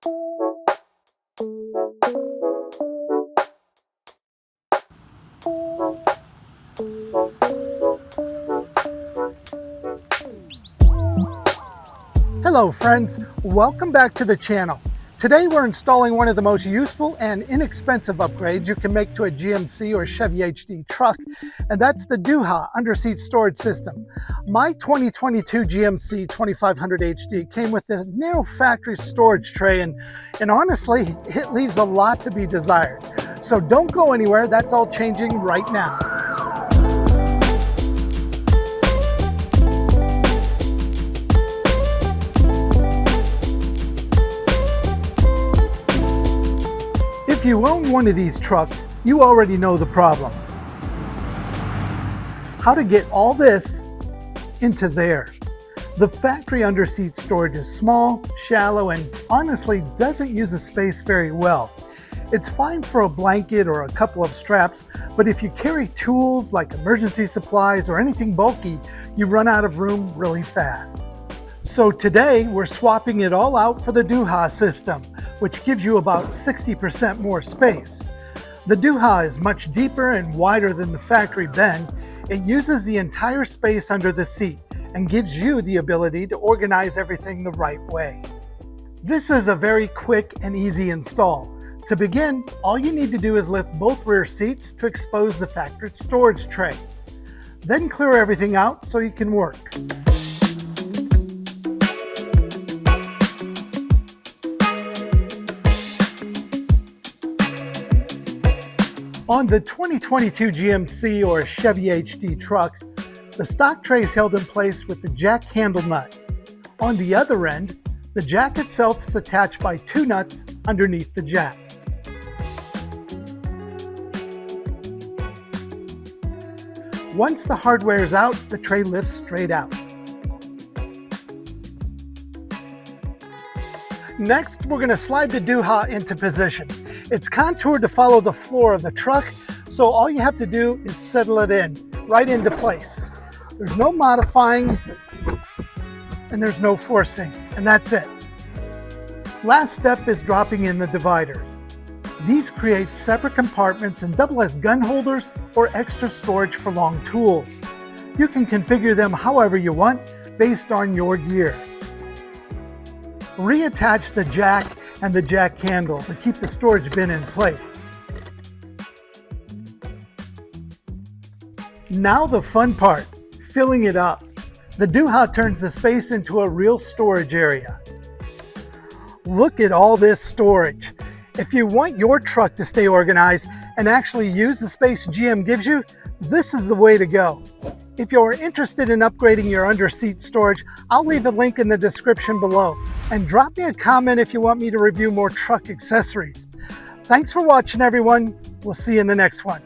Hello friends, welcome back to the channel. Today we're installing one of the most useful and inexpensive upgrades you can make to a GMC or Chevy HD truck, and that's the Du-Ha Underseat Storage System. My 2022 GMC 2500 HD came with a narrow factory storage tray, and honestly, it leaves a lot to be desired. So don't go anywhere, that's all changing right now. If you own one of these trucks, you already know the problem. How to get all this into there. The factory underseat storage is small, shallow, and honestly doesn't use the space very well. It's fine for a blanket or a couple of straps, but if you carry tools like emergency supplies or anything bulky, you run out of room really fast. So today we're swapping it all out for the Du-Ha system, which gives you about 60% more space. The Du-Ha is much deeper and wider than the factory bin. It uses the entire space under the seat and gives you the ability to organize everything the right way. This is a very quick and easy install. To begin, all you need to do is lift both rear seats to expose the factory storage tray. Then clear everything out so you can work. On the 2022 GMC or Chevy HD trucks, the stock tray is held in place with the jack handle nut. On the other end, the jack itself is attached by two nuts underneath the jack. Once the hardware is out, the tray lifts straight out. Next, we're going to slide the Du-Ha into position. It's contoured to follow the floor of the truck, so all you have to do is settle it in, right into place. There's no modifying, and there's no forcing, and that's it. Last step is dropping in the dividers. These create separate compartments and double as gun holders or extra storage for long tools. You can configure them however you want based on your gear. Reattach the jack and the jack handle to keep the storage bin in place. Now the fun part, filling it up. The Du-Ha turns the space into a real storage area. Look at all this storage. If you want your truck to stay organized and actually use the space GM gives you, this is the way to go. If you're interested in upgrading your underseat storage, I'll leave a link in the description below. And drop me a comment if you want me to review more truck accessories. Thanks for watching, everyone. We'll see you in the next one.